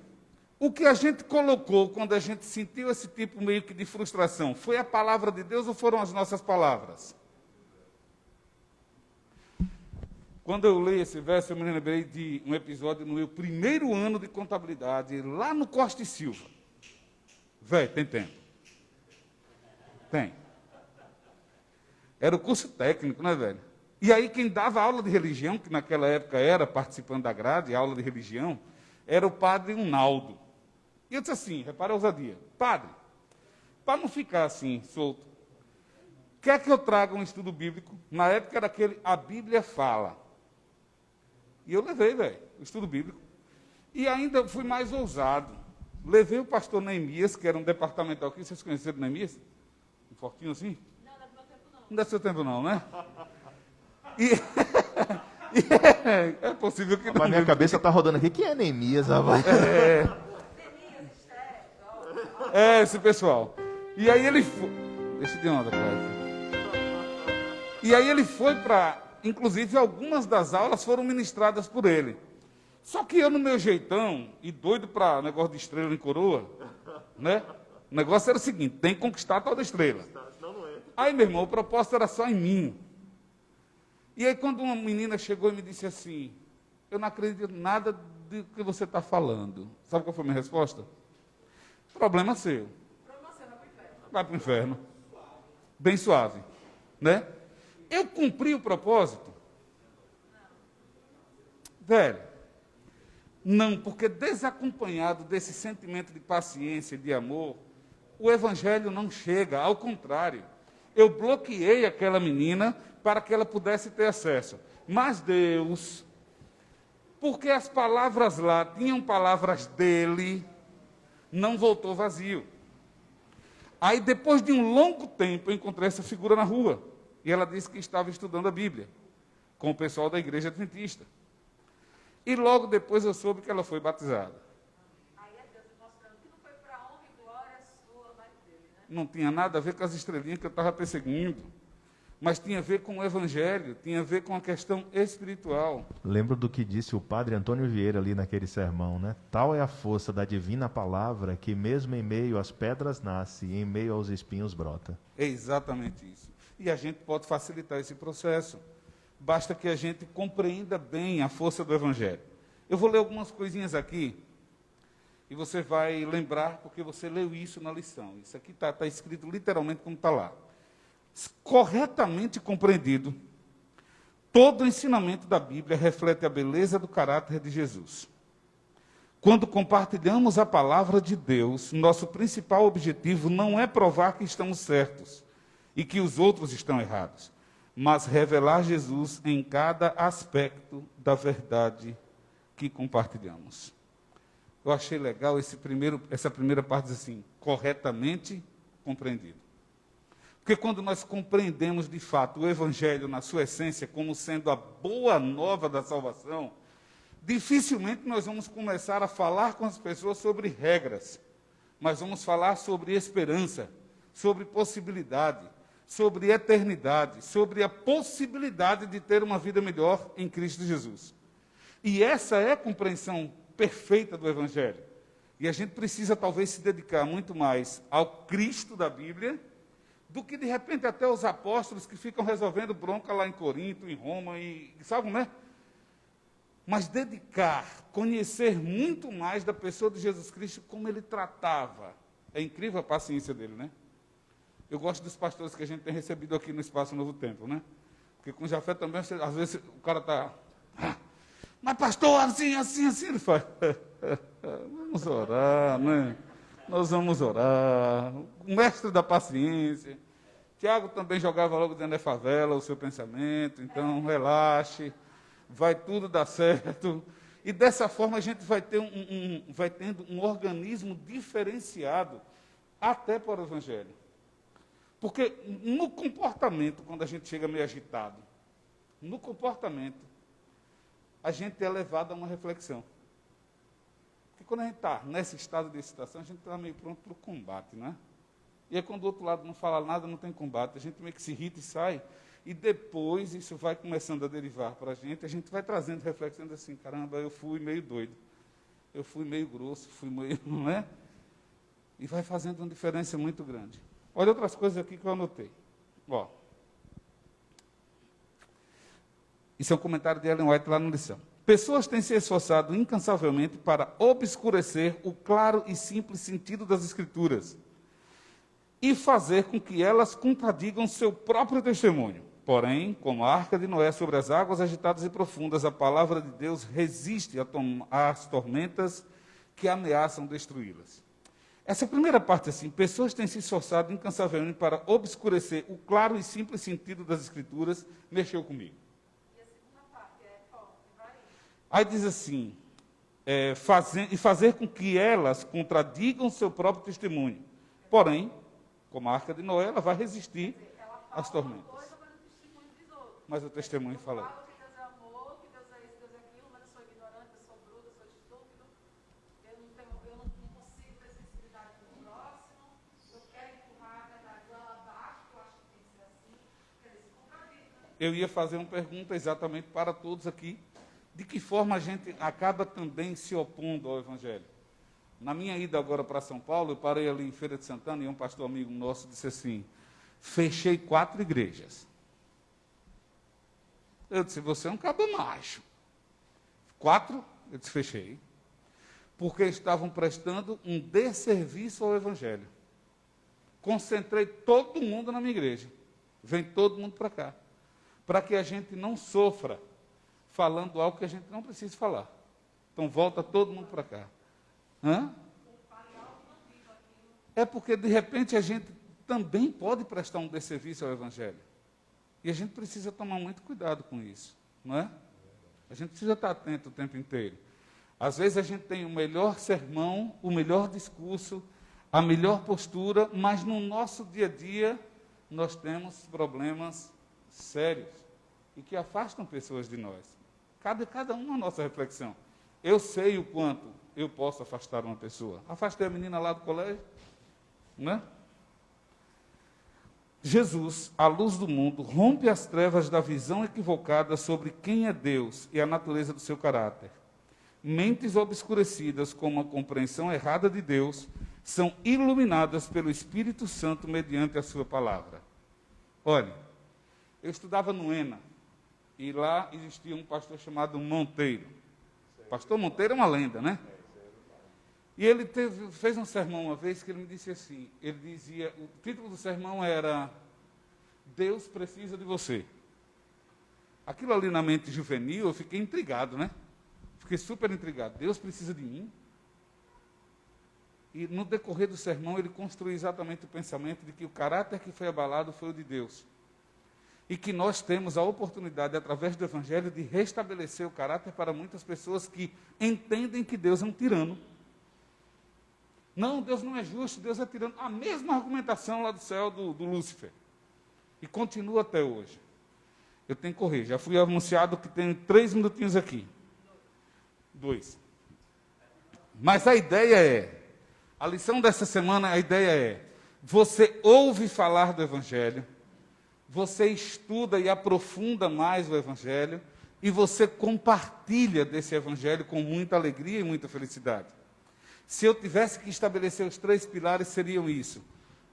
O que a gente colocou quando a gente sentiu esse tipo meio que de frustração, foi a palavra de Deus ou foram as nossas palavras? Quando eu leio esse verso, eu me lembrei de um episódio no meu primeiro ano de contabilidade, lá no Costa e Silva. Velho, tem tempo. Tem. Era o curso técnico, né, velho? E aí quem dava aula de religião, que naquela época era participando da grade, aula de religião, era o padre Unaldo. E eu disse assim, repara a ousadia, padre, para não ficar assim, solto, quer que eu traga um estudo bíblico? Na época era aquele, a Bíblia fala. E eu levei, velho, o estudo bíblico. E ainda fui mais ousado. Levei o pastor Neemias, que era um departamental aqui, vocês conheceram Neemias? Um fortinho assim? Não, não é do meu tempo não. Não é do seu tempo não, né? E... é possível que não. Mas minha cabeça está rodando aqui. Quem é Neemias, rapaz? Esse pessoal. E aí ele foi... Deixa eu de onda, cara. E aí ele foi para... Inclusive, algumas das aulas foram ministradas por ele. Só que eu, no meu jeitão, e doido para negócio de estrela em coroa, né? O negócio era o seguinte, tem que conquistar a tal da estrela. Aí, meu irmão, o propósito era só em mim. E aí, quando uma menina chegou e me disse assim, eu não acredito em nada do que você está falando. Sabe qual foi a minha resposta? Problema seu. Vai para o inferno. Bem suave. Né? Eu cumpri o propósito? Velho, não, porque desacompanhado desse sentimento de paciência e de amor, o evangelho não chega, ao contrário. Eu bloqueei aquela menina para que ela pudesse ter acesso. Mas Deus, porque as palavras lá tinham palavras dele, não voltou vazio. Aí, depois de um longo tempo, eu encontrei essa figura na rua. E ela disse que estava estudando a Bíblia com o pessoal da igreja adventista. E logo depois eu soube que ela foi batizada. Aí é Deus mostrando que não foi para a honra e glória sua, mas dele, né? Não tinha nada a ver com as estrelinhas que eu estava perseguindo. Mas tinha a ver com o evangelho, tinha a ver com a questão espiritual. Lembro do que disse o padre Antônio Vieira ali naquele sermão, né? Tal é a força da divina palavra que mesmo em meio às pedras nasce e em meio aos espinhos brota. É exatamente isso. E a gente pode facilitar esse processo. Basta que a gente compreenda bem a força do evangelho. Eu vou ler algumas coisinhas aqui e você vai lembrar porque você leu isso na lição. Isso aqui está escrito literalmente como está lá. Corretamente compreendido, todo o ensinamento da Bíblia reflete a beleza do caráter de Jesus. Quando compartilhamos a palavra de Deus, nosso principal objetivo não é provar que estamos certos e que os outros estão errados, mas revelar Jesus em cada aspecto da verdade que compartilhamos. Eu achei legal essa primeira parte, diz assim, corretamente compreendido. Porque quando nós compreendemos de fato o Evangelho na sua essência como sendo a boa nova da salvação, dificilmente nós vamos começar a falar com as pessoas sobre regras, mas vamos falar sobre esperança, sobre possibilidade, sobre eternidade, sobre a possibilidade de ter uma vida melhor em Cristo Jesus. E essa é a compreensão perfeita do Evangelho. E a gente precisa talvez se dedicar muito mais ao Cristo da Bíblia do que, de repente, até os apóstolos que ficam resolvendo bronca lá em Corinto, em Roma, e sabe como é? Mas dedicar, conhecer muito mais da pessoa de Jesus Cristo, como ele tratava. É incrível a paciência dele, né? Eu gosto dos pastores que a gente tem recebido aqui no Espaço Novo Tempo, né? Porque com Jafé também, às vezes, o cara está... mas pastor, assim, ele faz... vamos orar, né? Nós vamos orar. O mestre da paciência. Tiago também jogava logo dentro da favela o seu pensamento. Então, relaxe. Vai tudo dar certo. E dessa forma a gente vai ter vai tendo um organismo diferenciado até para o Evangelho. Porque no comportamento, quando a gente chega meio agitado, no comportamento, a gente é levado a uma reflexão. Porque quando a gente está nesse estado de excitação, a gente está meio pronto para o combate, não é? E aí quando o outro lado não fala nada, não tem combate, a gente meio que se irrita e sai. E depois isso vai começando a derivar para a gente vai trazendo reflexões assim, caramba, eu fui meio doido, eu fui meio grosso, fui meio, não é? E vai fazendo uma diferença muito grande. Olha outras coisas aqui que eu anotei. Ó. Isso é um comentário de Ellen White lá na lição. Pessoas têm se esforçado incansavelmente para obscurecer o claro e simples sentido das Escrituras e fazer com que elas contradigam seu próprio testemunho. Porém, como a arca de Noé sobre as águas agitadas e profundas, a palavra de Deus resiste às tormentas que ameaçam destruí-las. Essa primeira parte, assim, pessoas têm se esforçado incansavelmente para obscurecer o claro e simples sentido das Escrituras, mexeu comigo. Aí diz assim, fazer com que elas contradigam seu próprio testemunho. Porém, como a arca de Noé, ela vai resistir às tormentas. Mas o testemunho fala. Que Deus é amor, que Deus é isso, Deus é aquilo, mas eu sou ignorante, eu sou bruto, eu sou estúpido, eu não consigo ter sensibilidade com o próximo, eu quero empurrar a goela abaixo, eu acho que tem que ser assim, quer dizer, se contradiz, né? Eu ia fazer uma pergunta exatamente para todos aqui, de que forma a gente acaba também se opondo ao Evangelho. Na minha ida agora para São Paulo, eu parei ali em Feira de Santana e um pastor amigo nosso disse assim, fechei 4 igrejas. Eu disse, você é um cabo macho. 4? Eu disse, fechei. Porque estavam prestando um desserviço ao Evangelho. Concentrei todo mundo na minha igreja. Vem todo mundo para cá. Para que a gente não sofra falando algo que a gente não precisa falar. Então volta todo mundo para cá. Hã? É porque, de repente, a gente também pode prestar um desserviço ao Evangelho. E a gente precisa tomar muito cuidado com isso, não é? A gente precisa estar atento o tempo inteiro. Às vezes a gente tem o melhor sermão, o melhor discurso, a melhor postura, mas no nosso dia a dia nós temos problemas sérios e que afastam pessoas de nós. Cabe cada um a nossa reflexão. Eu sei o quanto eu posso afastar uma pessoa. Afastei a menina lá do colégio, né? Jesus, a luz do mundo, rompe as trevas da visão equivocada sobre quem é Deus e a natureza do seu caráter. Mentes obscurecidas com uma compreensão errada de Deus são iluminadas pelo Espírito Santo mediante a sua palavra. Olha, eu estudava no ENA e lá existia um pastor chamado Monteiro. Pastor Monteiro é uma lenda, né? E ele fez um sermão uma vez que ele me disse assim, ele dizia, o título do sermão era Deus precisa de você. Aquilo ali na mente juvenil, eu fiquei intrigado, né? Fiquei super intrigado. Deus precisa de mim? E no decorrer do sermão ele construiu exatamente o pensamento de que o caráter que foi abalado foi o de Deus. E que nós temos a oportunidade, através do Evangelho, de restabelecer o caráter para muitas pessoas que entendem que Deus é um tirano. Não, Deus não é justo, Deus é tirano. A mesma argumentação lá do céu do Lúcifer. E continua até hoje. Eu tenho que correr. Já fui anunciado que tenho 3 minutinhos aqui. 2. Mas a ideia é, a lição dessa semana, a ideia é, você ouve falar do Evangelho, você estuda e aprofunda mais o Evangelho, e você compartilha desse Evangelho com muita alegria e muita felicidade. Se eu tivesse que estabelecer os 3 pilares, seriam isso: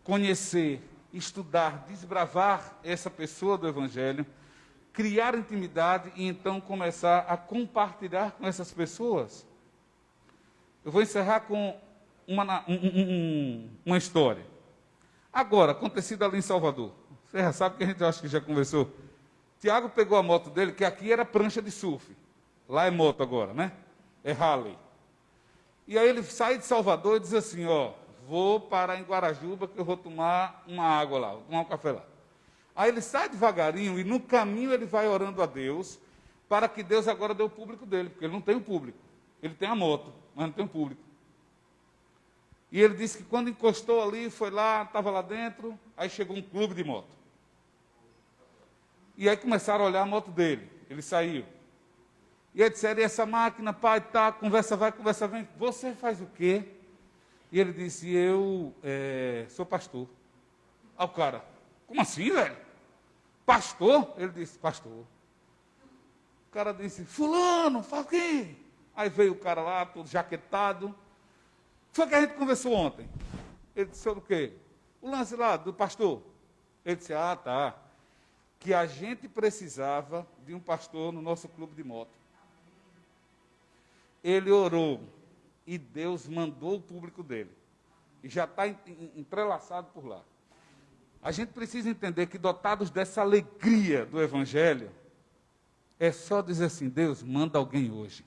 conhecer, estudar, desbravar essa pessoa do Evangelho, criar intimidade e então começar a compartilhar com essas pessoas. Eu vou encerrar com uma história. Agora, acontecido ali em Salvador. Você já sabe que a gente acha que já conversou. Tiago pegou a moto dele, que aqui era prancha de surf. Lá é moto agora, né? É Harley. E aí ele sai de Salvador e diz assim, ó, vou parar em Guarajuba que eu vou tomar uma água lá, vou tomar um café lá. Aí ele sai devagarinho e no caminho ele vai orando a Deus para que Deus agora dê o público dele, porque ele não tem o público. Ele tem a moto, mas não tem o público. E ele disse que quando encostou ali, foi lá, estava lá dentro, aí chegou um clube de moto. E aí começaram a olhar a moto dele, ele saiu. E aí disseram, e essa máquina, pai, tá, conversa vai, conversa vem, você faz o quê? E ele disse, eu sou pastor. Aí o cara, como assim, velho? Pastor? Ele disse, pastor. O cara disse, fulano, faz o quê? Aí veio o cara lá, todo jaquetado. Foi que a gente conversou ontem. Ele disse, sobre o quê? O lance lá do pastor. Ele disse, ah, tá. Que a gente precisava de um pastor no nosso clube de moto. Ele orou e Deus mandou o público dele. E já está entrelaçado por lá. A gente precisa entender que, dotados dessa alegria do Evangelho, é só dizer assim, Deus, manda alguém hoje.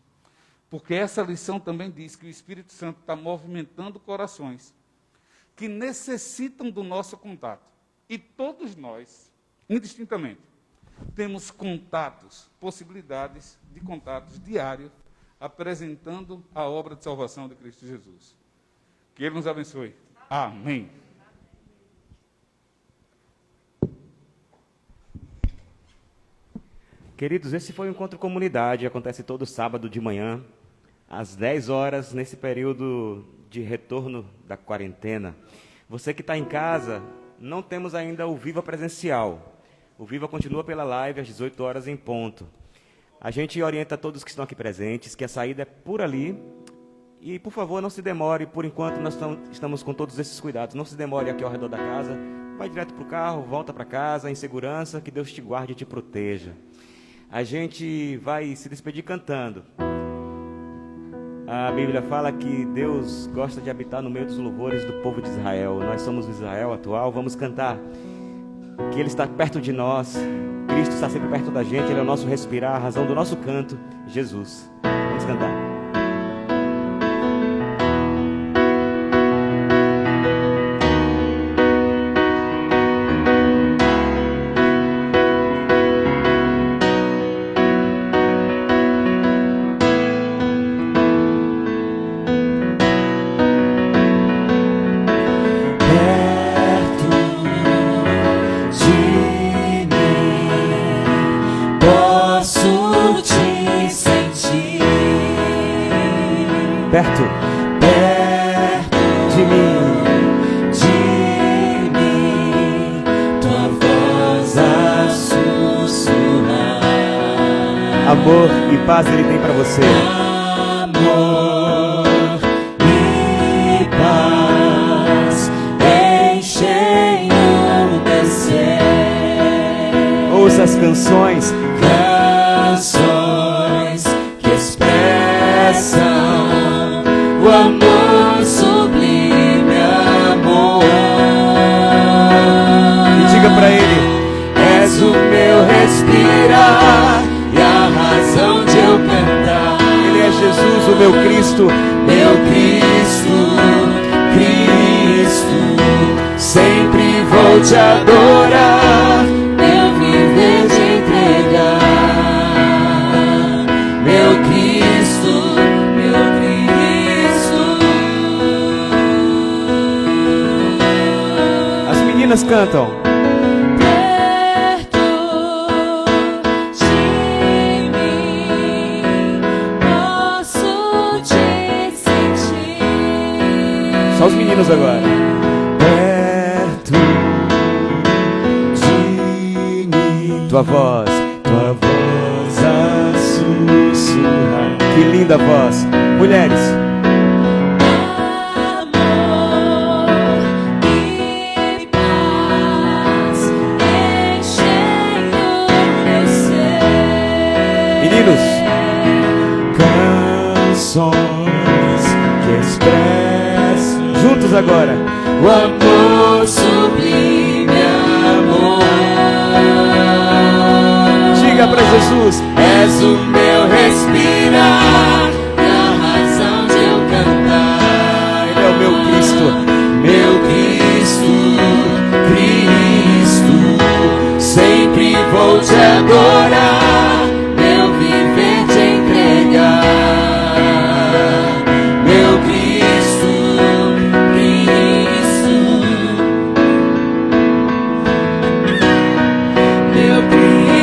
Porque essa lição também diz que o Espírito Santo está movimentando corações que necessitam do nosso contato. E todos nós, indistintamente, temos contatos, possibilidades de contatos diários, apresentando a obra de salvação de Cristo Jesus. Que Ele nos abençoe. Amém. Queridos, esse foi o Encontro Comunidade, acontece todo sábado de manhã, às 10 horas, nesse período de retorno da quarentena. Você que está em casa, não temos ainda o Viva presencial. O Viva continua pela live às 18 horas em ponto. A gente orienta todos que estão aqui presentes que a saída é por ali. E, por favor, não se demore. Por enquanto, nós estamos com todos esses cuidados. Não se demore aqui ao redor da casa. Vai direto para o carro, volta para casa, em segurança. Que Deus te guarde e te proteja. A gente vai se despedir cantando. A Bíblia fala que Deus gosta de habitar no meio dos louvores do povo de Israel. Nós somos o Israel atual. Vamos cantar que Ele está perto de nós. Cristo está sempre perto da gente. Ele é o nosso respirar, a razão do nosso canto. Jesus. Vamos cantar. Perto de mim, tua voz a sussurrar. Amor e paz Ele tem para você. Amor e paz enchem o meu ser. Ouça as canções Que expressam o amor sublime, amor. e diga para Ele: És o meu respirar e a razão de eu cantar. Ele é Jesus, o meu Cristo. Meu Cristo, sempre vou te adorar. Meu viver te entregar. Meu Cristo, meu Cristo. As meninas cantam. Perto de mim, posso te sentir. Só os meninos agora. Perto de mim, Tua voz. a sussurrar. Que linda voz. Mulheres. Amor e paz enchem o meu ser. Meninos. Canções que expressam Juntos agora. O amor sublime, amor. Diga para Jesus: És o meu respirar e a razão de eu cantar. Ele é o meu Cristo. Meu Cristo, sempre vou te adorar. Meu viver te entregar. Meu Cristo, meu Cristo.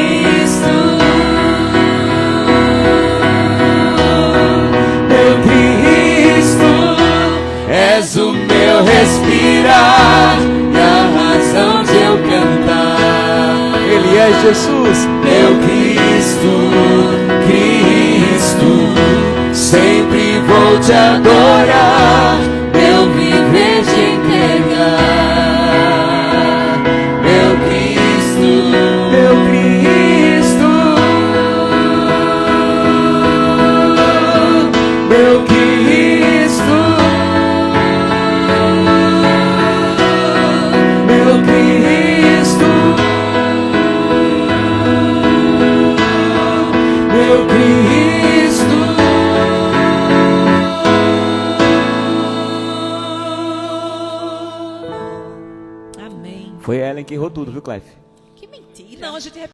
Meu Cristo, és o meu respirar e a razão de eu cantar. Ele é Jesus. Meu Cristo, sempre vou te adorar. Meu viver te entregar. Meu Cristo, meu Cristo. Meu Cristo, meu Cristo, meu Cristo. Amém. Foi Ellen que errou tudo, viu, Clef? Que mentira. Não, a gente